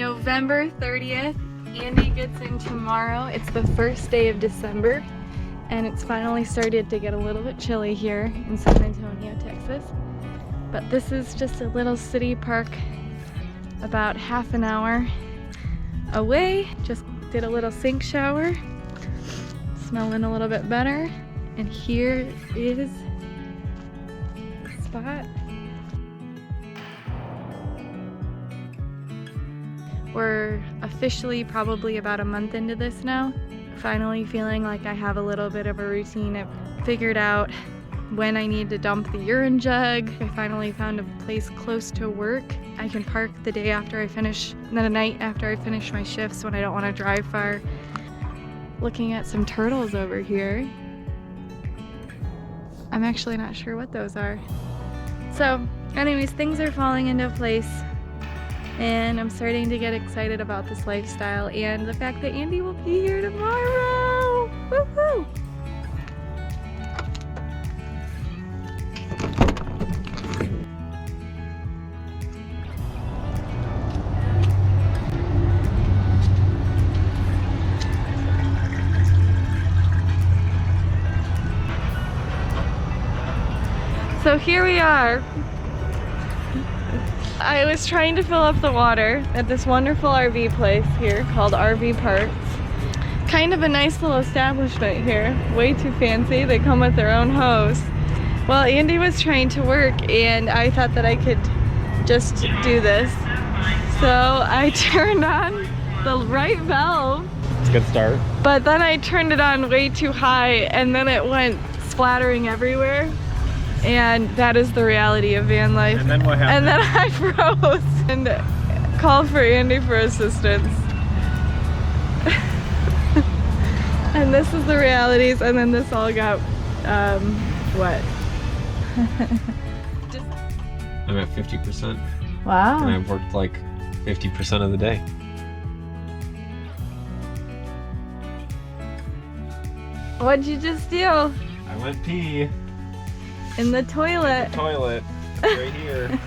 November 30th. Andy gets in tomorrow. It's the first day of December, and it's finally started to get a little bit chilly here in San Antonio, Texas. But this is just a little city park about half an hour away. Just did a little sink shower, smelling a little bit better. And here is the spot. We're officially probably about a month into this now. Finally feeling like I have a little bit of a routine. I've figured out when I need to dump the urine jug. I finally found a place close to work. I can park the day after I finish, the night after I finish my shifts when I don't want to drive far. Looking at some turtles over here. I'm actually not sure what those are. So anyways, things are falling into place. And I'm starting to get excited about this lifestyle and the fact that Andy will be here tomorrow. Woohoo! So here we are. I was trying to fill up the water at this wonderful RV place here called RV Parts. Kind of a nice little establishment here. Way too fancy. They come with their own hose. Well, Andy was trying to work and I thought that I could just do this. So I turned on the right valve. It's a good start. But then I turned it on way too high and then it went splattering everywhere. And that is the reality of van life. And then what happened? And then I froze and called for Andy for assistance. And this is the realities, and then this all got wet. I'm at 50%. Wow. And I've worked like 50% of the day. What'd you just do? I went pee. In the toilet. Toilet. Right here.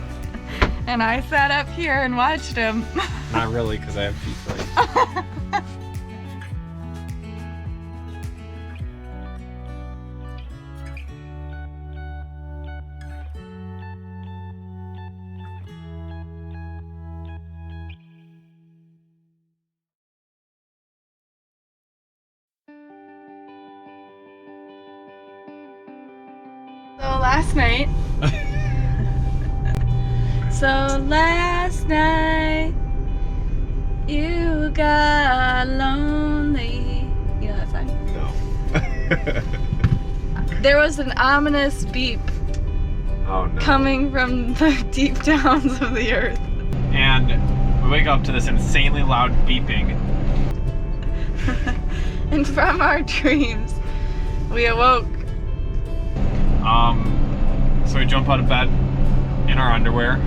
And I sat up here and watched him. Not really, because I have pee fright. So last night you got lonely. You know that song? No. There was an ominous beep Oh no. coming from the deep downs of the earth. And we wake up to this insanely loud beeping. And from our dreams, we awoke. So we jump out of bed in our underwear.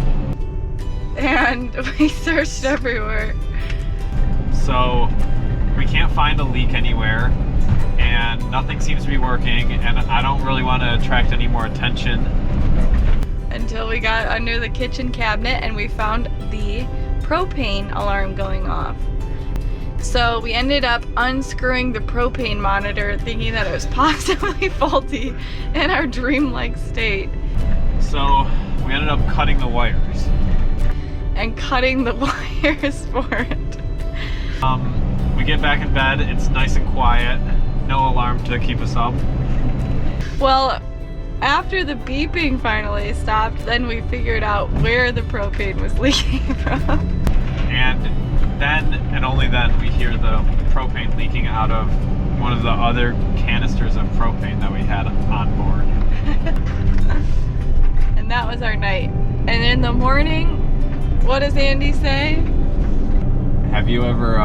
And we searched everywhere. So we can't find a leak anywhere, and nothing seems to be working, and I don't really want to attract any more attention. Until we got under the kitchen cabinet and we found the propane alarm going off. So we ended up unscrewing the propane monitor, thinking that it was possibly faulty in our dreamlike state. So we ended up cutting the wires. And cutting the wires for it. We get back in bed, it's nice and quiet, no alarm to keep us up. Well, after the beeping finally stopped, then we figured out where the propane was leaking from. And then, and only then, we hear the propane leaking out of one of the other canisters of propane that we had on board. And that was our night. And in the morning, what does Andy say? Have you ever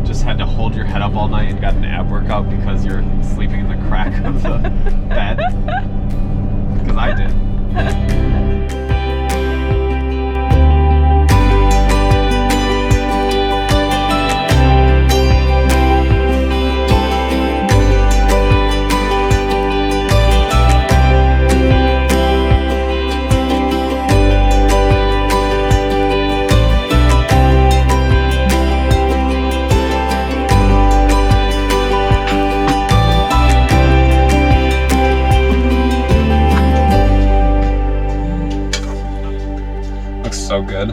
just had to hold your head up all night and got an ab workout because you're sleeping in the crack of the bed? Because I did. Looks so good.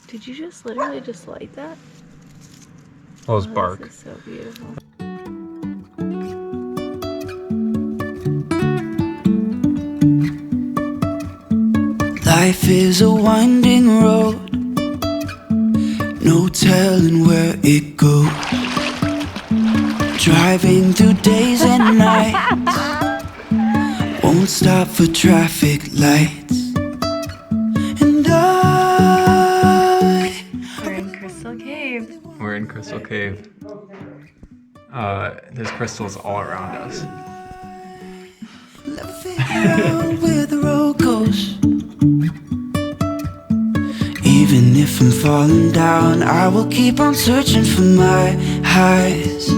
Did you just literally just light that? Well, it's Oh, bark. this is so beautiful. Life is a winding road, no telling where it goes. Driving through days and nights, won't stop for traffic lights. And We're in Crystal Cave. We're in Crystal Cave. There's crystals all around us. left figure out where the road goes. Even if I'm falling down, I will keep on searching for my highs.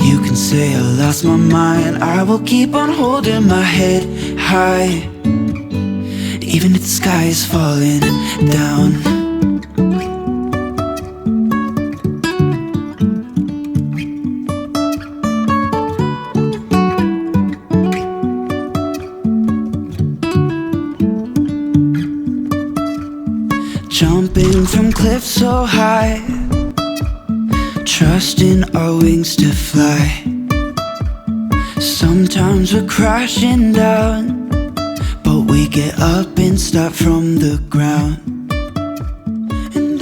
You can say I lost my mind, I will keep on holding my head high. Even if the sky is falling down. Jumping from cliffs so high, trusting our wings to fly. Sometimes we're crashing down, but we get up and start from the ground. And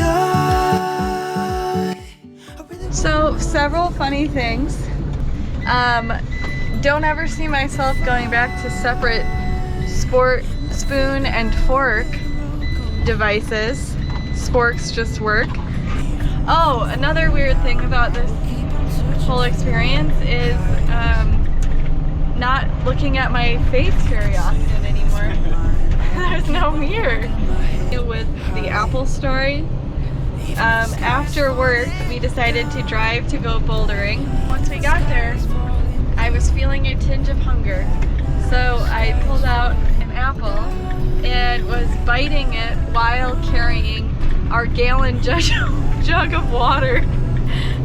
So, several funny things. Don't ever see myself going back to separate spoon and fork devices. Sporks just work. Oh, another weird thing about this whole experience is not looking at my face very often anymore. There's no mirror. With the Apple story, after work we decided to drive to go bouldering. Once we got there, I was feeling a tinge of hunger, so I pulled out an apple and was biting it while carrying our gallon jug of water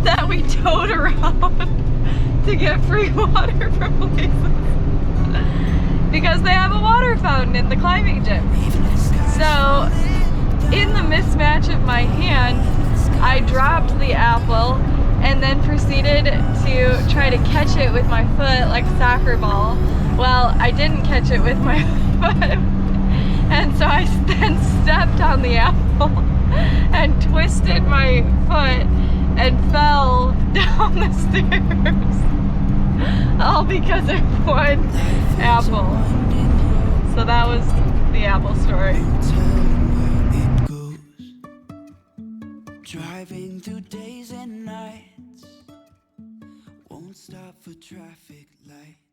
that we towed around to get free water from places because they have a water fountain in the climbing gym. So in the mismatch of my hand, I dropped the apple and then proceeded to try to catch it with my foot like a soccer ball. Well, I didn't catch it with my foot, and so I then stepped on the apple and twisted my foot and fell down the stairs. All because of one apple. So that was the apple story. driving through days and nights, won't stop for traffic lights.